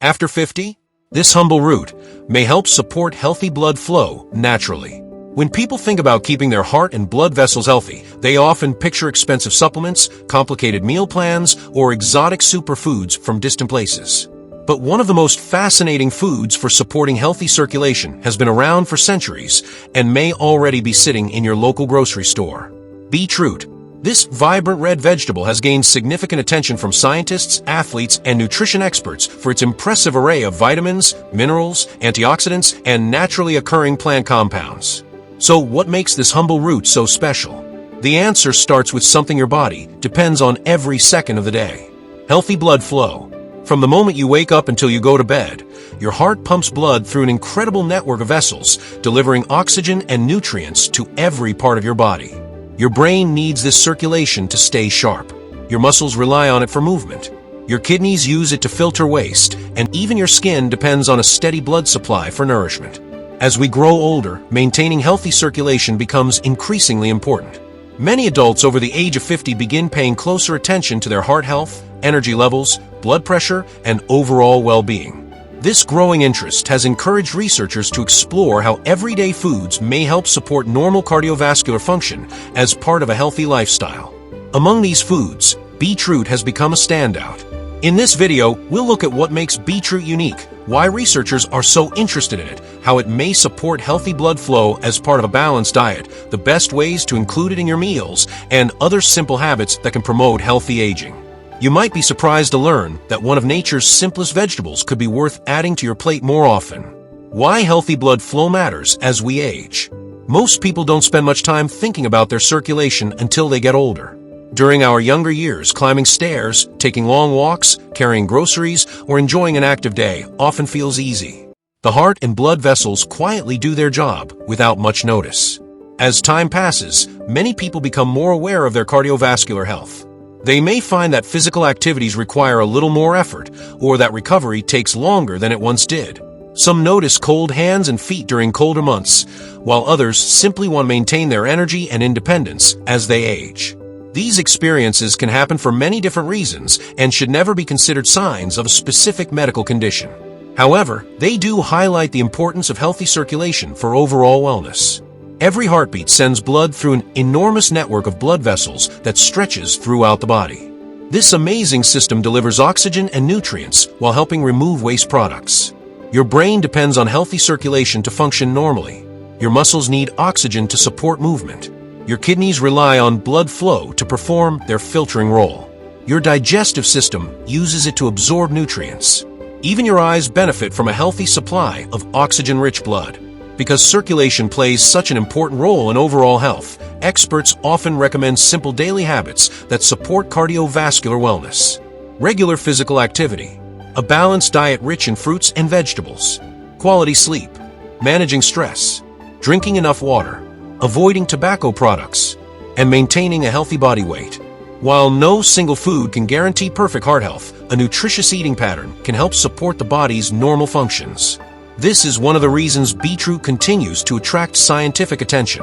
After 50, this humble root may help support healthy blood flow naturally. When people think about keeping their heart and blood vessels healthy, they often picture expensive supplements, complicated meal plans, or exotic superfoods from distant places. But one of the most fascinating foods for supporting healthy circulation has been around for centuries and may already be sitting in your local grocery store. Beetroot. This vibrant red vegetable has gained significant attention from scientists, athletes, and nutrition experts for its impressive array of vitamins, minerals, antioxidants, and naturally occurring plant compounds. So what makes this humble root so special? The answer starts with something your body depends on every second of the day. Healthy blood flow. From the moment you wake up until you go to bed, your heart pumps blood through an incredible network of vessels, delivering oxygen and nutrients to every part of your body. Your brain needs this circulation to stay sharp. Your muscles rely on it for movement. Your kidneys use it to filter waste, and even your skin depends on a steady blood supply for nourishment. As we grow older, maintaining healthy circulation becomes increasingly important. Many adults over the age of 50 begin paying closer attention to their heart health, energy levels, blood pressure, and overall well-being. This growing interest has encouraged researchers to explore how everyday foods may help support normal cardiovascular function as part of a healthy lifestyle. Among these foods, beetroot has become a standout. In this video, we'll look at what makes beetroot unique, why researchers are so interested in it, how it may support healthy blood flow as part of a balanced diet, the best ways to include it in your meals, and other simple habits that can promote healthy aging. You might be surprised to learn that one of nature's simplest vegetables could be worth adding to your plate more often. Why healthy blood flow matters as we age. Most people don't spend much time thinking about their circulation until they get older. During our younger years, climbing stairs, taking long walks, carrying groceries, or enjoying an active day often feels easy. The heart and blood vessels quietly do their job without much notice. As time passes, many people become more aware of their cardiovascular health. They may find that physical activities require a little more effort, or that recovery takes longer than it once did. Some notice cold hands and feet during colder months, while others simply want to maintain their energy and independence as they age. These experiences can happen for many different reasons and should never be considered signs of a specific medical condition. However, they do highlight the importance of healthy circulation for overall wellness. Every heartbeat sends blood through an enormous network of blood vessels that stretches throughout the body. This amazing system delivers oxygen and nutrients while helping remove waste products. Your brain depends on healthy circulation to function normally. Your muscles need oxygen to support movement. Your kidneys rely on blood flow to perform their filtering role. Your digestive system uses it to absorb nutrients. Even your eyes benefit from a healthy supply of oxygen-rich blood. Because circulation plays such an important role in overall health, experts often recommend simple daily habits that support cardiovascular wellness. Regular physical activity, a balanced diet rich in fruits and vegetables, quality sleep, managing stress, drinking enough water, avoiding tobacco products, and maintaining a healthy body weight. While no single food can guarantee perfect heart health, a nutritious eating pattern can help support the body's normal functions. This is one of the reasons beetroot continues to attract scientific attention.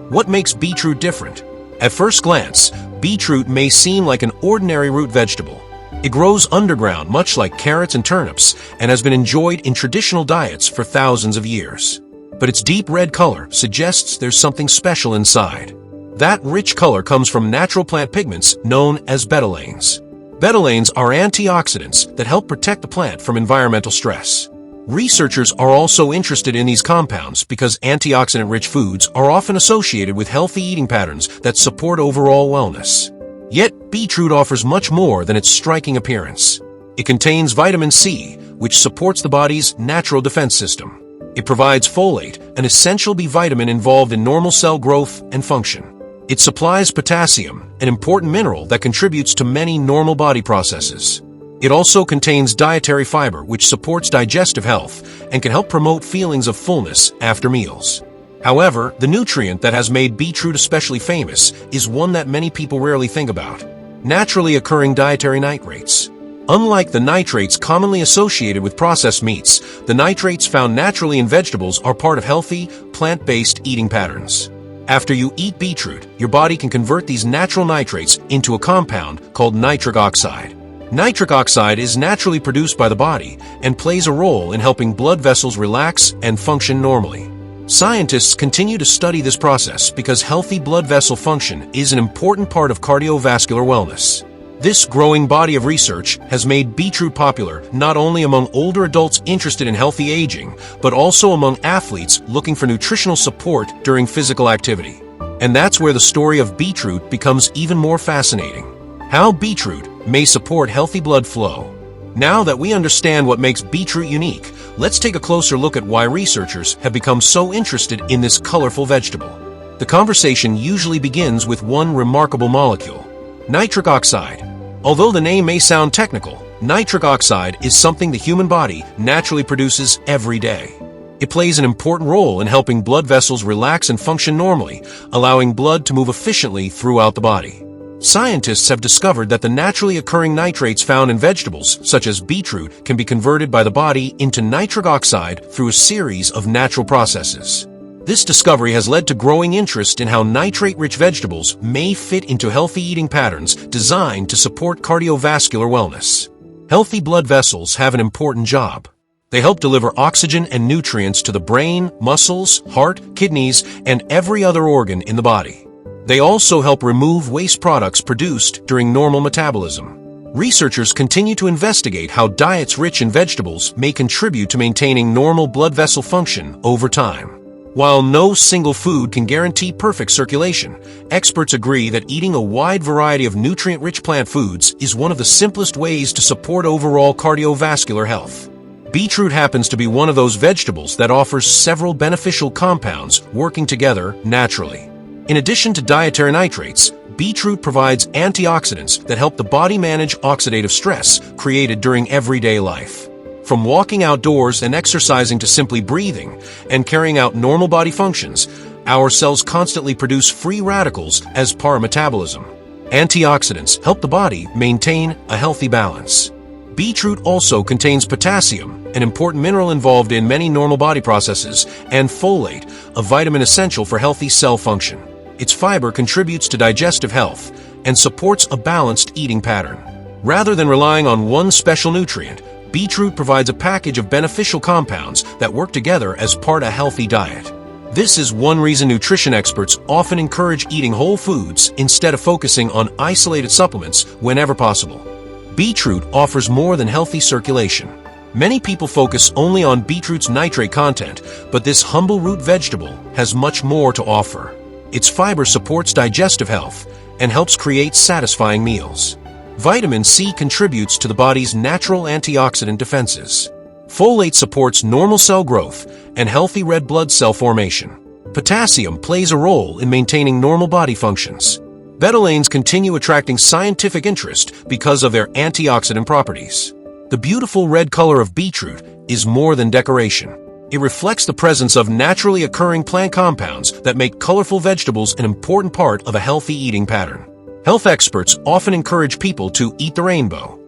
What makes beetroot different? At first glance, beetroot may seem like an ordinary root vegetable. It grows underground much like carrots and turnips and has been enjoyed in traditional diets for thousands of years. But its deep red color suggests there's something special inside. That rich color comes from natural plant pigments known as betalains. Betalains are antioxidants that help protect the plant from environmental stress. Researchers are also interested in these compounds because antioxidant-rich foods are often associated with healthy eating patterns that support overall wellness. Yet, beetroot offers much more than its striking appearance. It contains vitamin C, which supports the body's natural defense system. It provides folate, an essential B vitamin involved in normal cell growth and function. It supplies potassium, an important mineral that contributes to many normal body processes. It also contains dietary fiber, which supports digestive health and can help promote feelings of fullness after meals. However, the nutrient that has made beetroot especially famous is one that many people rarely think about: naturally occurring dietary nitrates. Unlike the nitrates commonly associated with processed meats, the nitrates found naturally in vegetables are part of healthy, plant-based eating patterns. After you eat beetroot, your body can convert these natural nitrates into a compound called nitric oxide. Nitric oxide is naturally produced by the body and plays a role in helping blood vessels relax and function normally. Scientists continue to study this process because healthy blood vessel function is an important part of cardiovascular wellness. This growing body of research has made beetroot popular not only among older adults interested in healthy aging, but also among athletes looking for nutritional support during physical activity. And that's where the story of beetroot becomes even more fascinating. How beetroot may support healthy blood flow. Now that we understand what makes beetroot unique, let's take a closer look at why researchers have become so interested in this colorful vegetable. The conversation usually begins with one remarkable molecule: nitric oxide. Although the name may sound technical, nitric oxide is something the human body naturally produces every day. It plays an important role in helping blood vessels relax and function normally, allowing blood to move efficiently throughout the body. Scientists have discovered that the naturally occurring nitrates found in vegetables, such as beetroot, can be converted by the body into nitric oxide through a series of natural processes. This discovery has led to growing interest in how nitrate-rich vegetables may fit into healthy eating patterns designed to support cardiovascular wellness. Healthy blood vessels have an important job. They help deliver oxygen and nutrients to the brain, muscles, heart, kidneys, and every other organ in the body. They also help remove waste products produced during normal metabolism. Researchers continue to investigate how diets rich in vegetables may contribute to maintaining normal blood vessel function over time. While no single food can guarantee perfect circulation, experts agree that eating a wide variety of nutrient-rich plant foods is one of the simplest ways to support overall cardiovascular health. Beetroot happens to be one of those vegetables that offers several beneficial compounds working together naturally. In addition to dietary nitrates, beetroot provides antioxidants that help the body manage oxidative stress created during everyday life. From walking outdoors and exercising to simply breathing and carrying out normal body functions, our cells constantly produce free radicals as part of metabolism. Antioxidants help the body maintain a healthy balance. Beetroot also contains potassium, an important mineral involved in many normal body processes, and folate, a vitamin essential for healthy cell function. Its fiber contributes to digestive health and supports a balanced eating pattern. Rather than relying on one special nutrient, beetroot provides a package of beneficial compounds that work together as part of a healthy diet. This is one reason nutrition experts often encourage eating whole foods instead of focusing on isolated supplements whenever possible. Beetroot offers more than healthy circulation. Many people focus only on beetroot's nitrate content, but this humble root vegetable has much more to offer. Its fiber supports digestive health and helps create satisfying meals. Vitamin C contributes to the body's natural antioxidant defenses. Folate supports normal cell growth and healthy red blood cell formation. Potassium plays a role in maintaining normal body functions. Betalains continue attracting scientific interest because of their antioxidant properties. The beautiful red color of beetroot is more than decoration. It reflects the presence of naturally occurring plant compounds that make colorful vegetables an important part of a healthy eating pattern. Health experts often encourage people to eat the rainbow.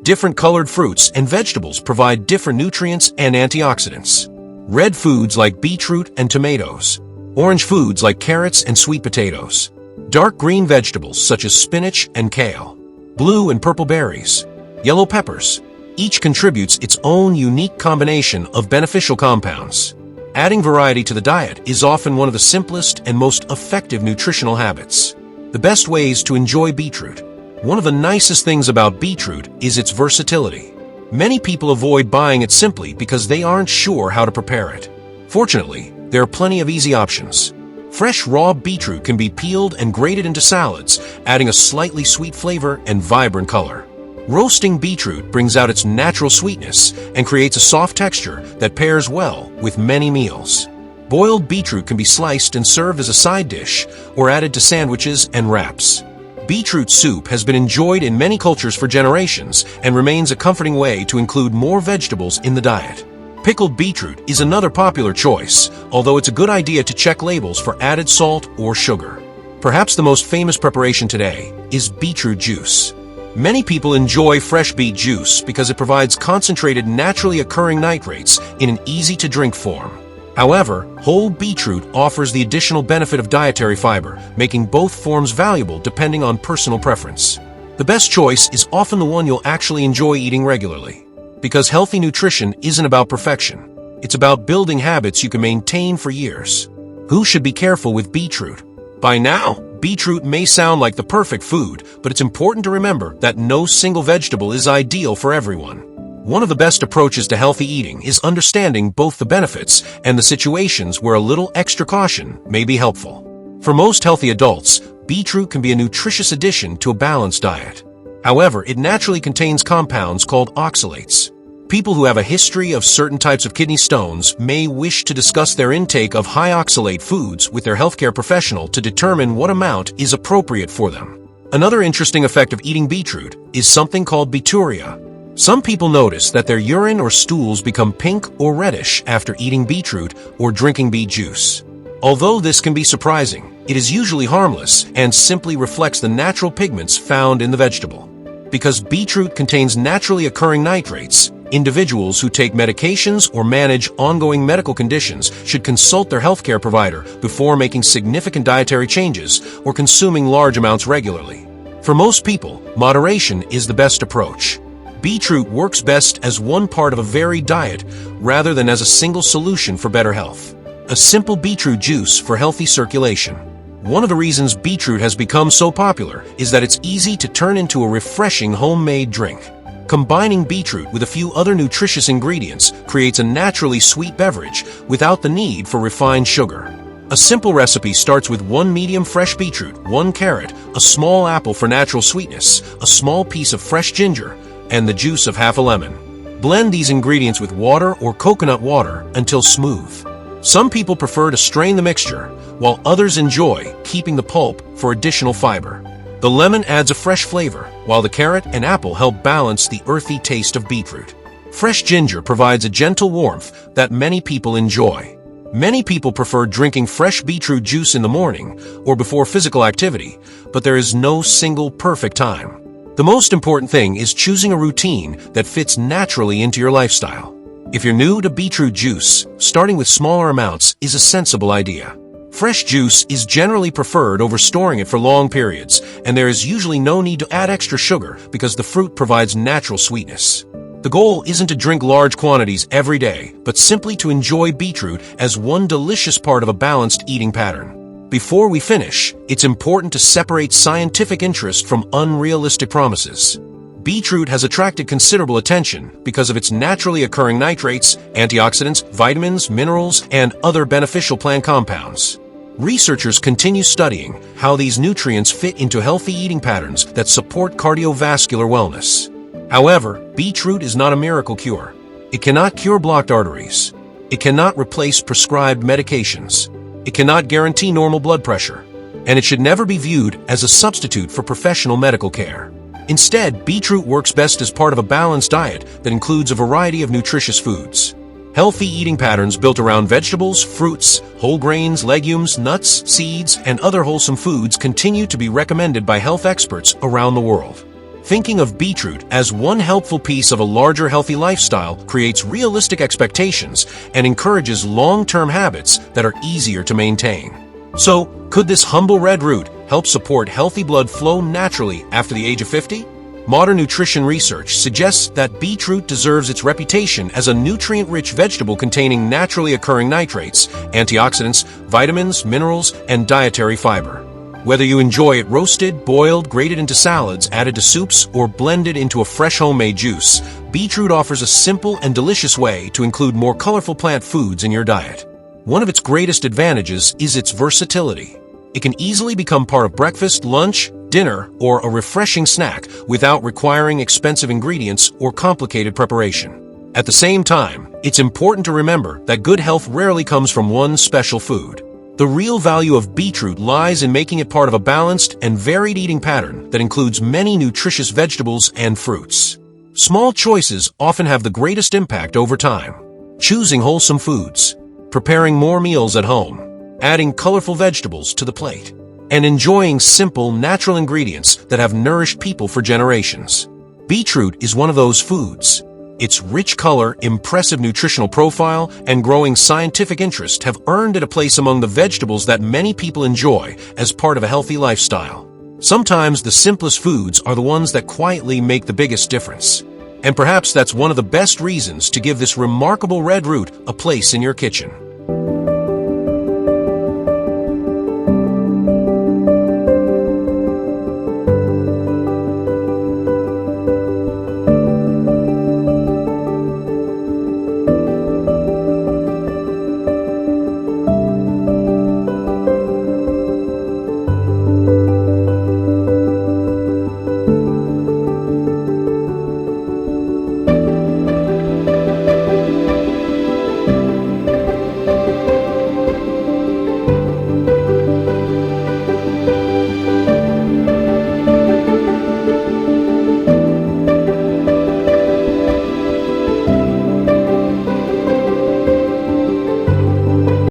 Different colored fruits and vegetables provide different nutrients and antioxidants. Red foods like beetroot and tomatoes. Orange foods like carrots and sweet potatoes. Dark green vegetables such as spinach and kale. Blue and purple berries. Yellow peppers. Each contributes its own unique combination of beneficial compounds. Adding variety to the diet is often one of the simplest and most effective nutritional habits. The best ways to enjoy beetroot. One of the nicest things about beetroot is its versatility. Many people avoid buying it simply because they aren't sure how to prepare it. Fortunately, there are plenty of easy options. Fresh raw beetroot can be peeled and grated into salads, adding a slightly sweet flavor and vibrant color. Roasting beetroot brings out its natural sweetness and creates a soft texture that pairs well with many meals. Boiled beetroot can be sliced and served as a side dish or added to sandwiches and wraps. Beetroot soup has been enjoyed in many cultures for generations and remains a comforting way to include more vegetables in the diet. Pickled beetroot is another popular choice, although it's a good idea to check labels for added salt or sugar. Perhaps the most famous preparation today is beetroot juice. Many people enjoy fresh beet juice because it provides concentrated naturally occurring nitrates in an easy-to-drink form. However, whole beetroot offers the additional benefit of dietary fiber, making both forms valuable depending on personal preference. The best choice is often the one you'll actually enjoy eating regularly. Because healthy nutrition isn't about perfection. It's about building habits you can maintain for years. Who should be careful with beetroot? By now, beetroot may sound like the perfect food, but it's important to remember that no single vegetable is ideal for everyone. One of the best approaches to healthy eating is understanding both the benefits and the situations where a little extra caution may be helpful. For most healthy adults, beetroot can be a nutritious addition to a balanced diet. However, it naturally contains compounds called oxalates. People who have a history of certain types of kidney stones may wish to discuss their intake of high oxalate foods with their healthcare professional to determine what amount is appropriate for them. Another interesting effect of eating beetroot is something called bituria. Some people notice that their urine or stools become pink or reddish after eating beetroot or drinking beet juice. Although this can be surprising, it is usually harmless and simply reflects the natural pigments found in the vegetable. Because beetroot contains naturally occurring nitrates, individuals who take medications or manage ongoing medical conditions should consult their healthcare provider before making significant dietary changes or consuming large amounts regularly. For most people, moderation is the best approach. Beetroot works best as one part of a varied diet rather than as a single solution for better health. A simple beetroot juice for healthy circulation. One of the reasons beetroot has become so popular is that it's easy to turn into a refreshing homemade drink. Combining beetroot with a few other nutritious ingredients creates a naturally sweet beverage without the need for refined sugar. A simple recipe starts with 1 medium fresh beetroot, 1 carrot, a small apple for natural sweetness, a small piece of fresh ginger, and the juice of half a lemon. Blend these ingredients with water or coconut water until smooth. Some people prefer to strain the mixture, while others enjoy keeping the pulp for additional fiber. The lemon adds a fresh flavor, while the carrot and apple help balance the earthy taste of beetroot. Fresh ginger provides a gentle warmth that many people enjoy. Many people prefer drinking fresh beetroot juice in the morning or before physical activity, but there is no single perfect time. The most important thing is choosing a routine that fits naturally into your lifestyle. If you're new to beetroot juice, starting with smaller amounts is a sensible idea. Fresh juice is generally preferred over storing it for long periods, and there is usually no need to add extra sugar because the fruit provides natural sweetness. The goal isn't to drink large quantities every day, but simply to enjoy beetroot as one delicious part of a balanced eating pattern. Before we finish, it's important to separate scientific interest from unrealistic promises. Beetroot has attracted considerable attention because of its naturally occurring nitrates, antioxidants, vitamins, minerals, and other beneficial plant compounds. Researchers continue studying how these nutrients fit into healthy eating patterns that support cardiovascular wellness. However, beetroot is not a miracle cure. It cannot cure blocked arteries. It cannot replace prescribed medications. It cannot guarantee normal blood pressure. And it should never be viewed as a substitute for professional medical care. Instead, beetroot works best as part of a balanced diet that includes a variety of nutritious foods. Healthy eating patterns built around vegetables, fruits, whole grains, legumes, nuts, seeds, and other wholesome foods continue to be recommended by health experts around the world. Thinking of beetroot as one helpful piece of a larger healthy lifestyle creates realistic expectations and encourages long-term habits that are easier to maintain. So, could this humble red root help support healthy blood flow naturally after the age of 50? Modern nutrition research suggests that beetroot deserves its reputation as a nutrient-rich vegetable containing naturally occurring nitrates, antioxidants, vitamins, minerals, and dietary fiber. Whether you enjoy it roasted, boiled, grated into salads, added to soups, or blended into a fresh homemade juice, beetroot offers a simple and delicious way to include more colorful plant foods in your diet. One of its greatest advantages is its versatility. It can easily become part of breakfast, lunch, dinner, or a refreshing snack without requiring expensive ingredients or complicated preparation. At the same time, it's important to remember that good health rarely comes from one special food. The real value of beetroot lies in making it part of a balanced and varied eating pattern that includes many nutritious vegetables and fruits. Small choices often have the greatest impact over time. Choosing wholesome foods, preparing more meals at home, adding colorful vegetables to the plate, and enjoying simple, natural ingredients that have nourished people for generations. Beetroot is one of those foods. Its rich color, impressive nutritional profile, and growing scientific interest have earned it a place among the vegetables that many people enjoy as part of a healthy lifestyle. Sometimes the simplest foods are the ones that quietly make the biggest difference. And perhaps that's one of the best reasons to give this remarkable red root a place in your kitchen.